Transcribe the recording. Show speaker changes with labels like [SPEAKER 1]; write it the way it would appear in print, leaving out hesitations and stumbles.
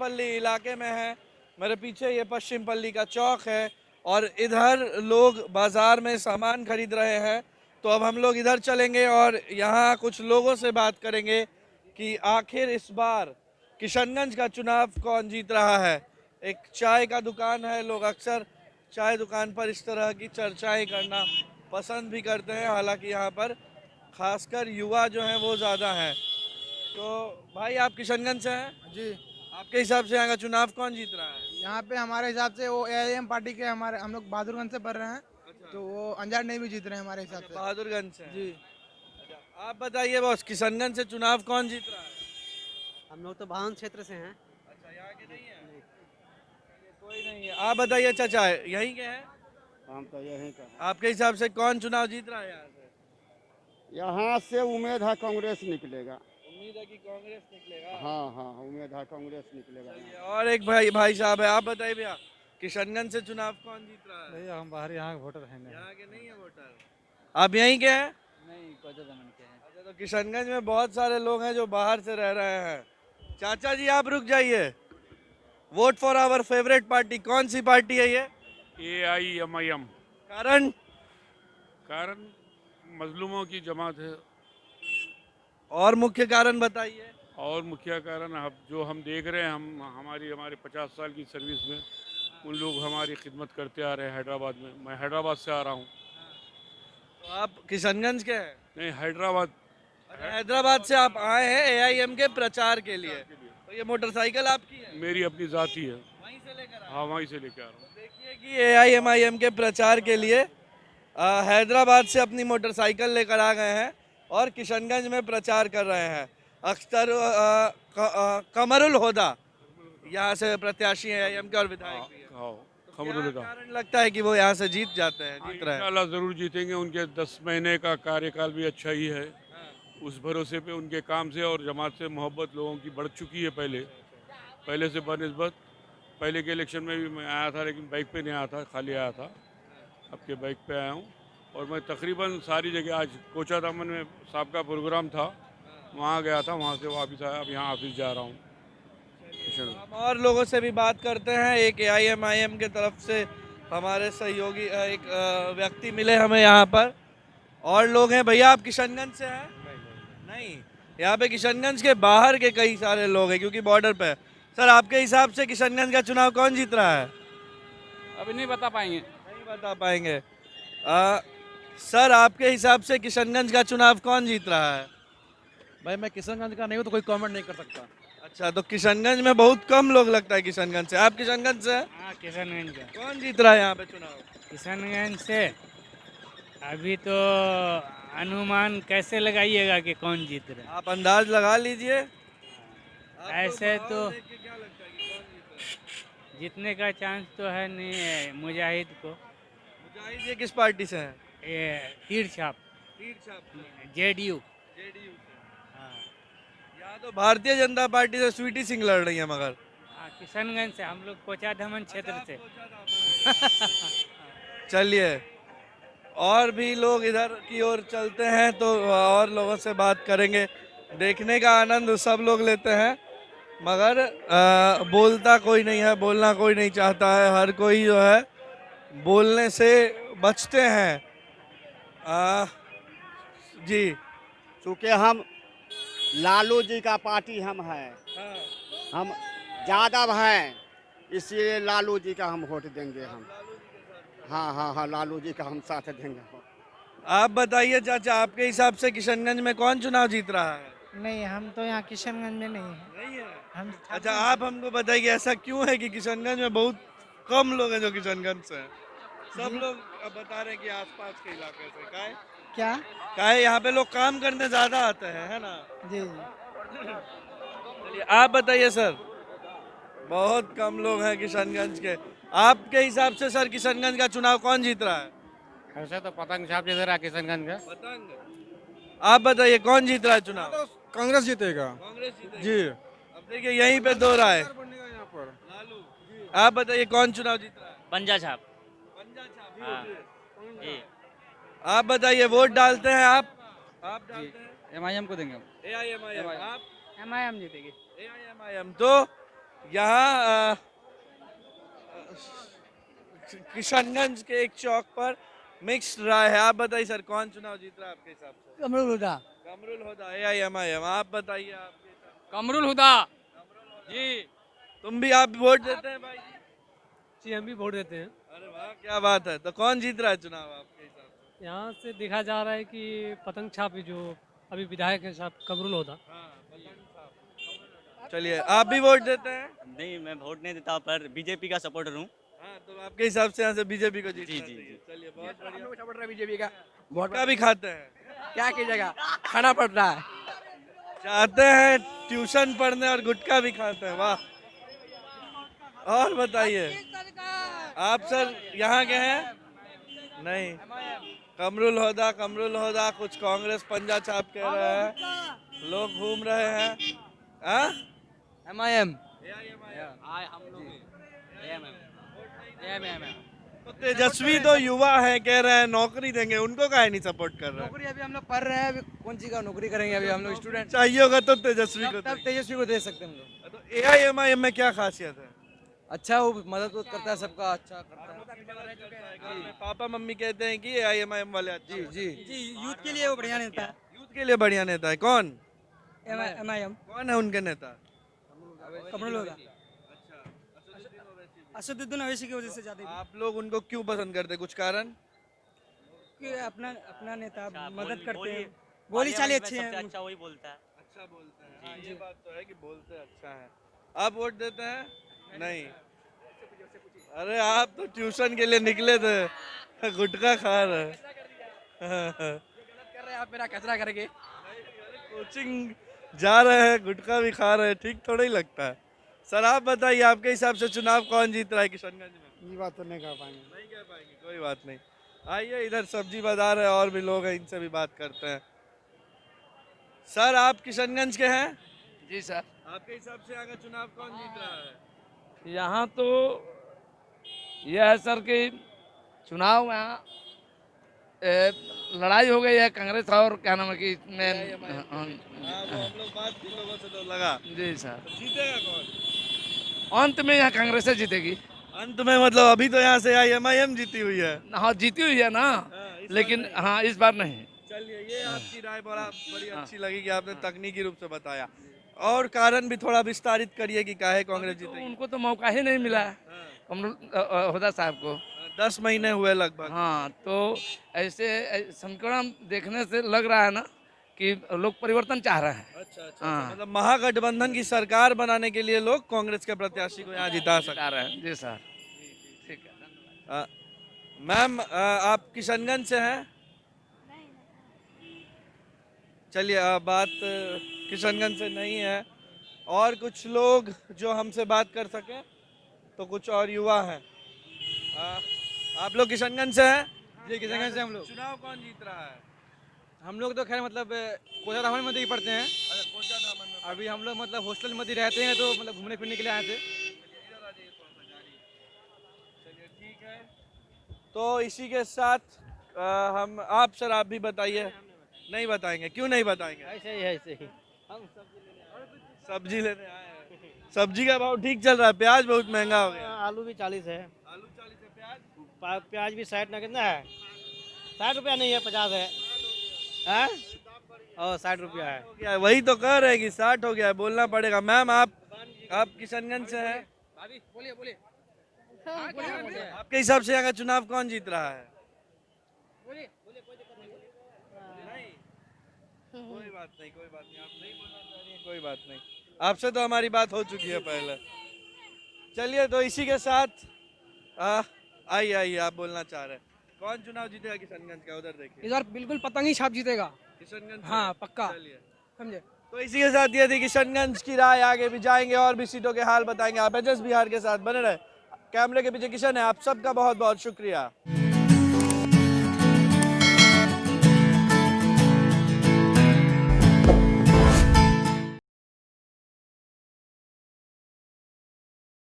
[SPEAKER 1] पल्ली इलाके में है। मेरे पीछे ये पश्चिम पल्ली का चौक है और इधर लोग बाजार में सामान खरीद रहे हैं। तो अब हम लोग इधर चलेंगे और यहाँ कुछ लोगों से बात करेंगे कि आखिर इस बार किशनगंज का चुनाव कौन जीत रहा है। एक चाय का दुकान है, लोग अक्सर चाय दुकान पर इस तरह की चर्चाएं करना पसंद भी करते हैं, हालांकि यहाँ पर खासकर युवा जो हैं वो ज़्यादा हैं। तो भाई आप किशनगंज से हैं,
[SPEAKER 2] जी।
[SPEAKER 1] आपके हिसाब से यहाँ का चुनाव कौन जीत रहा है?
[SPEAKER 2] यहाँ पे हमारे हिसाब से वो एआईएम पार्टी के हमारे हम लोग बहादुरगंज से पढ़ रहे हैं,
[SPEAKER 1] अच्छा,
[SPEAKER 2] तो वो अंजार नहीं भी जीत रहे हैं हमारे हिसाब
[SPEAKER 1] अच्छा
[SPEAKER 2] से।
[SPEAKER 1] बहादुरगंज से हैं।
[SPEAKER 2] जी।
[SPEAKER 1] अच्छा, आप बताइए बॉस, किशनगंज से चुनाव कौन जीत रहा है?
[SPEAKER 3] हम लोग तो भावन क्षेत्र से हैं।
[SPEAKER 1] अच्छा, यहाँ के नहीं है? ये कोई नहीं है। आप बताइए चाचा, यहीं के हैं?
[SPEAKER 4] हम तो यहीं का
[SPEAKER 1] आपके हिसाब से कौन चुनाव जीत रहा है यहाँ से?
[SPEAKER 4] यहाँ से उम्मीद है कांग्रेस निकलेगा।
[SPEAKER 1] उम्मीद है कि कांग्रेस निकलेगा।
[SPEAKER 4] हाँ हाँ, उम्मीद है कांग्रेस निकलेगा।
[SPEAKER 1] चलिए, और एक भाई साहब है, आप बताइए भैया, किशनगंज से चुनाव कौन जीत रहा है?
[SPEAKER 5] भैया हम बाहर यहाँ के वोटर हैं नहीं।
[SPEAKER 1] यहाँ के नहीं है वोटर। आप यहीं के हैं?
[SPEAKER 5] नहीं, कोजा दमन के हैं।
[SPEAKER 1] अच्छा, तो किशनगंज में बहुत सारे लोग हैं जो बाहर से रह रहे हैं। चाचा जी आप रुक जाइए। Vote for our favourite party, कौन सी पार्टी है ये?
[SPEAKER 6] AIMIM।
[SPEAKER 1] कारण?
[SPEAKER 6] कारण मजलूमों की जमात है।
[SPEAKER 1] और मुख्य कारण बताइए।
[SPEAKER 6] और मुख्य कारण अब जो हम देख रहे हैं, हमारे 50 साल की सर्विस में उन लोग हमारी खिदमत करते आ रहे हैं हैदराबाद में। मैं हैदराबाद से आ रहा हूँ।
[SPEAKER 1] तो आप किशनगंज के हैं?
[SPEAKER 6] नहीं, हैदराबाद।
[SPEAKER 1] अच्छा, हैदराबाद से आप आए हैं एआईएम के प्रचार के लिए। तो ये मोटरसाइकिल आपकी है?
[SPEAKER 6] मेरी अपनी जाती है।
[SPEAKER 1] वहीं से लेकर आए?
[SPEAKER 6] हाँ, वहीं से लेके आ रहा हूँ।
[SPEAKER 1] देखिए कि एआईएमआईएम के प्रचार के लिए हैदराबाद से अपनी मोटरसाइकिल लेकर आ गए हैं और किशनगंज में प्रचार कर रहे हैं। अख्तर कमरुल होदा यहाँ से प्रत्याशी हैं एआईएम के और विधायक भी हैं।
[SPEAKER 6] हाँ,
[SPEAKER 1] तो
[SPEAKER 6] खबरुल
[SPEAKER 1] क्या
[SPEAKER 6] होदा।
[SPEAKER 1] कारण लगता है कि वो यहाँ से जीत जाते हैं, जीत रहे हैं?
[SPEAKER 6] इंशाल्लाह ज़रूर जीतेंगे। उनके 10 महीने का कार्यकाल भी अच्छा ही है। उस भरोसे पे उनके काम से और जमात से मोहब्बत लोगों की बढ़ चुकी है। पहले से बनस्बत पहले के इलेक्शन में भी मैं आया था, लेकिन बाइक पे नहीं आया था, खाली आया था। अब के बाइक पे आया हूँ और मैं तकरीबन सारी जगह, आज कोचा दामन में साहब का प्रोग्राम था, वहाँ गया था, वहाँ से वापस आया, अब यहाँ ऑफिस जा रहा हूँ।
[SPEAKER 1] हम और लोगों से भी बात करते हैं। एक एआईएमआईएम के तरफ से हमारे सहयोगी एक व्यक्ति मिले हमें यहाँ पर। और लोग हैं। भैया आप किशनगंज से हैं? नहीं, यहाँ पे किशनगंज के बाहर के कई सारे लोग हैं क्योंकि बॉर्डर पे है। सर आपके हिसाब से किशनगंज का चुनाव कौन जीत रहा है?
[SPEAKER 5] अभी नहीं बता पाएंगे।
[SPEAKER 1] नहीं बता पाएंगे। सर आपके हिसाब से किशनगंज का चुनाव कौन जीत रहा है?
[SPEAKER 5] भाई मैं किशनगंज का नहीं हूँ तो कोई कमेंट नहीं कर सकता।
[SPEAKER 1] अच्छा, तो किशनगंज में बहुत कम लोग लगता है किशनगंज से। आप किशनगंज से हैं?
[SPEAKER 7] हाँ, किशनगंज का।
[SPEAKER 1] कौन जीत रहा है यहाँ पे चुनाव?
[SPEAKER 7] किशनगंज से अभी तो अनुमान कैसे लगाइएगा कि कौन जीत रहा
[SPEAKER 1] आप अंदाज लगा लीजिए।
[SPEAKER 7] है? ऐसे तो
[SPEAKER 1] देख के क्या लगता है कि कौन जीत रहा है?
[SPEAKER 7] जीतने का चांस तो है नहीं है मुजाहिद को।
[SPEAKER 1] मुजाहिद ये किस पार्टी से हैं?
[SPEAKER 7] ये तीर छाप
[SPEAKER 1] तीर छाप
[SPEAKER 7] जेडीयू।
[SPEAKER 1] जेडीयू से।
[SPEAKER 7] हाँ
[SPEAKER 1] यहाँ तो भारतीय जनता पार्टी से स्वीटी सिंह लड़ रही है मगर।
[SPEAKER 7] हाँ, किशनगंज से हम लोग कोचा धमन क्षेत्र से।
[SPEAKER 1] चलिए, और भी लोग इधर की ओर चलते हैं तो और लोगों से बात करेंगे। देखने का आनंद सब लोग लेते हैं मगर बोलता कोई नहीं है, बोलना कोई नहीं चाहता है। हर कोई जो है बोलने से बचते हैं। जी,
[SPEAKER 4] चूँकि हम लालू जी का पार्टी हम हैं, हम यादव हैं, इसलिए लालू जी का हम वोट देंगे हम। हाँ हाँ हाँ, लालू जी का हम साथ देंगे।
[SPEAKER 1] आप बताइए चाचा, आपके हिसाब से किशनगंज में कौन चुनाव जीत रहा है?
[SPEAKER 8] नहीं, हम तो यहाँ किशनगंज में नहीं है।
[SPEAKER 1] नहीं है?
[SPEAKER 8] हम
[SPEAKER 1] अच्छा, आप हमको बताइए ऐसा क्यों है कि किशनगंज में बहुत कम लोग हैं जो किशनगंज से हैं? सब लोग अब बता रहे हैं कि आसपास के इलाके से।
[SPEAKER 8] क्या?
[SPEAKER 1] काहे यहाँ पे लोग काम करने ज्यादा आते हैं, है ना?
[SPEAKER 8] जी।
[SPEAKER 1] चलिए, आप बताइए सर। बहुत कम लोग हैं किशनगंज के। आपके हिसाब से सर किशनगंज का चुनाव कौन जीत रहा है?
[SPEAKER 5] ऐसे तो पतंग छाप जीत रहा है किशनगंज का।
[SPEAKER 1] पतंग। आप बताइए कौन जीत रहा है चुनाव?
[SPEAKER 2] कांग्रेस जीतेगा।
[SPEAKER 1] कांग्रेस जीतेगी।
[SPEAKER 2] जी।
[SPEAKER 1] अब देखिए यहीं पे दो राय।
[SPEAKER 2] यहाँ पर
[SPEAKER 1] लालू। आप बताइए कौन चुनाव जीत रहा है?
[SPEAKER 3] पंजा छाप।
[SPEAKER 1] पंजा छाप।
[SPEAKER 3] हाँ जी।
[SPEAKER 1] आप बताइए, वोट डालते हैं आप? आप डालते हैं?
[SPEAKER 5] एमआईएम को देंगे हम।
[SPEAKER 1] एआईएमआईएम। आप?
[SPEAKER 8] एमआईएम जीतेगी।
[SPEAKER 1] एआईएमआईएम। तो यहाँ किशनगंज के एक चौक पर मिक्स्ड राय है। आप बताइए सर, कौन चुनाव जीत रहा है आपके हिसाब से?
[SPEAKER 3] कमरुल हुदा।
[SPEAKER 1] कमरुल हुदा, AIMIM। आप बताइए आपके हिसाब से।
[SPEAKER 5] कमरुल हुदा जी।
[SPEAKER 1] तुम भी आप वोट देते हैं भाई?
[SPEAKER 3] जी हम भी वोट देते हैं।
[SPEAKER 1] अरे वाह, क्या बात है। तो कौन जीत रहा है चुनाव आपके हिसाब से?
[SPEAKER 3] यहाँ से देखा जा रहा है कि पतंग छाप जो अभी विधायक है साहब कमरुल होता।
[SPEAKER 1] चलिए, आप भी वोट देते हैं?
[SPEAKER 9] नहीं, मैं वोट नहीं देता, पर बीजेपी का सपोर्टर हूँ।
[SPEAKER 1] हाँ, तो आपके हिसाब से यहाँ से बीजेपी को जीतना
[SPEAKER 9] जी,
[SPEAKER 1] चाहिए। चलिए, बहुत बढ़िया।
[SPEAKER 2] सपोर्ट रहा बीजेपी का।
[SPEAKER 1] गुटखा भी खाते हैं?
[SPEAKER 2] क्या कीजिएगा, खाना पड़ रहा है।
[SPEAKER 1] चाहते हैं ट्यूशन पढ़ने और गुटखा भी खाते हैं, वाह। और बताइए आप सर, यहाँ के हैं? नहीं, कमरुल होदा। कुछ कांग्रेस पंजा छाप कह रहे हैं, लोग घूम रहे हैं। हाँ?
[SPEAKER 2] MIM।
[SPEAKER 1] तो तेजस्वी तो युवा है, कह रहे हैं नौकरी देंगे, उनको काहे नहीं सपोर्ट कर रहे हैं?
[SPEAKER 2] नौकरी अभी हम लोग पढ़ रहे हैं, अभी कौन सी का नौकरी करेंगे, अभी हम लोग स्टूडेंट।
[SPEAKER 1] चाहिए होगा तो तेजस्वी को
[SPEAKER 2] तब
[SPEAKER 1] देंगे।
[SPEAKER 2] तेजस्वी को दे सकते हैं हम लोग।
[SPEAKER 1] तो AIMIM में क्या खासियत है?
[SPEAKER 2] अच्छा, वो मदद करता है सबका, अच्छा करता है।
[SPEAKER 1] पापा मम्मी कहते हैं कि AIMIM वाले अच्छे हैं।
[SPEAKER 2] जी, यूथ के लिए वो बढ़िया नेता है।
[SPEAKER 1] यूथ के लिए बढ़िया नेता है। कौन
[SPEAKER 2] MIM
[SPEAKER 1] कौन है उनके नेता?
[SPEAKER 2] कमरुल होगा। असदुद्दीन ओवैसी की वजह से ज्यादा
[SPEAKER 1] आप लोग उनको क्यों पसंद करते हैं, कुछ कारण?
[SPEAKER 2] कि अपना नेता मदद करते हैं, बोली चाली अच्छी है।
[SPEAKER 9] अच्छा वही बोलता है।
[SPEAKER 1] अच्छा बोलते हैं। हाँ, ये बात तो है कि बोलते अच्छा है। आप वोट देते हैं? नहीं। अरे आप तो ट्यूशन के लिए निकले थे, गुटखा खा रहे हैं।
[SPEAKER 2] कर रहे हैं आप मेरा कचरा करके।
[SPEAKER 1] कोचिंग जा रहे हैं, गुटखा भी खा रहे हैं, ठीक थोड़ा ही लगता है। सर आप बताइए, आपके हिसाब से चुनाव कौन जीत रहा है किशनगंज में?
[SPEAKER 2] ये बात तो नहीं कह पाएंगे।
[SPEAKER 1] नहीं कह पाएंगे, कोई बात नहीं। आइए, इधर सब्जी बाजार है, और भी लोग हैं, इनसे भी बात करते हैं। सर आप किशनगंज के हैं?
[SPEAKER 5] जी सर।
[SPEAKER 1] आपके हिसाब से यहाँ का चुनाव कौन जीत रहा है?
[SPEAKER 5] यहाँ तो यह है सर कि चुनाव में लड़ाई हो गई है कांग्रेस और क्या नाम है कि इसमें।
[SPEAKER 1] हाँ, वो हम लोग बात की, लोगों से तो लगा।
[SPEAKER 5] जी सर।
[SPEAKER 1] तो जीतेगा कौन
[SPEAKER 5] अंत में यहाँ कांग्रेस जीतेगी।
[SPEAKER 1] अंत में? मतलब अभी तो यहाँ से AIMIM जीती हुई है।
[SPEAKER 5] हाँ जीती हुई है ना,
[SPEAKER 1] इस
[SPEAKER 5] लेकिन
[SPEAKER 1] बार
[SPEAKER 5] हाँ इस बार नहीं।
[SPEAKER 1] चलिए, ये आपकी राय बड़ी अच्छी लगी कि आपने तकनीकी रूप से बताया। और कारण भी थोड़ा विस्तारित करिए कि काहे कांग्रेस
[SPEAKER 5] तो
[SPEAKER 1] जीतेगी।
[SPEAKER 5] उनको तो मौका ही नहीं मिला है कमरुल हुदा साहब को।
[SPEAKER 1] 10 महीने हुए लगभग।
[SPEAKER 5] हाँ, तो ऐसे समीकरण देखने से लग रहा है ना कि लोग परिवर्तन चाह रहे हैं।
[SPEAKER 1] अच्छा।
[SPEAKER 5] हाँ।
[SPEAKER 1] मतलब महागठबंधन की सरकार बनाने के लिए लोग कांग्रेस के प्रत्याशी को यहाँ जिता सकते
[SPEAKER 5] चाह रहे हैं। जी सर, ठीक है।
[SPEAKER 1] हैं। मैम, आप किशनगंज से हैं? चलिए, बात किशनगंज से नहीं है। और कुछ लोग जो हमसे बात कर सके, तो कुछ और युवा हैं। आप लोग किशनगंज से हैं?
[SPEAKER 2] जी, किशनगंज से हम लोग।
[SPEAKER 1] चुनाव कौन जीत रहा है?
[SPEAKER 2] हम लोग तो खैर मतलब कोचा धामन में ही पढ़ते हैं।
[SPEAKER 1] अच्छा, कोचा धामन में।
[SPEAKER 2] अभी हम लोग मतलब हॉस्टल में ही रहते हैं, तो मतलब घूमने फिरने के लिए आए थे।
[SPEAKER 1] चलिए, ठीक है। तो इसी के साथ आप सर, आप भी बताइए। नहीं बताएंगे? क्यों नहीं बताएंगे?
[SPEAKER 3] ऐसे ही है, ऐसे ही।
[SPEAKER 1] सब्जी लेने आए हैं। सब्जी का भाव ठीक चल रहा है? प्याज बहुत महंगा हो गया।
[SPEAKER 3] आलू भी 40 है।
[SPEAKER 1] आलू 40 है, प्याज
[SPEAKER 3] प्याज भी 60 ना कितना है, 60 रुपया नहीं है, 50 है। और 60 रुपया है।
[SPEAKER 1] हो गया है। वही तो कह रहे हैं कि 60 हो गया है, बोलना पड़ेगा। मैम, आप किशनगंज से हैं?
[SPEAKER 2] बोलिए।
[SPEAKER 1] आपके हिसाब से यहाँ का चुनाव कौन जीत रहा है? कोई बात नहीं, आप नहीं बोलना चाह रही हैं, कोई बात नहीं। आपसे तो हमारी बात हो चुकी है पहले। चलिए, तो इसी के साथ आइए, आप बोलना चाह रहे हैं। कौन चुनाव जीतेगा किशनगंज का? उधर देखिए।
[SPEAKER 2] इस बार बिल्कुल पतंग ही छाप जीतेगा
[SPEAKER 1] किशनगंज?
[SPEAKER 2] हाँ, पक्का।
[SPEAKER 1] चलिए,
[SPEAKER 2] समझे।
[SPEAKER 1] तो इसी के साथ ये थी किशनगंज की राय। आगे भी जाएंगे और भी सीटों के हाल बताएंगे। आप एचएस बिहार के साथ बने रहे। कैमरे के पीछे किशन है। आप सबका बहुत बहुत शुक्रिया।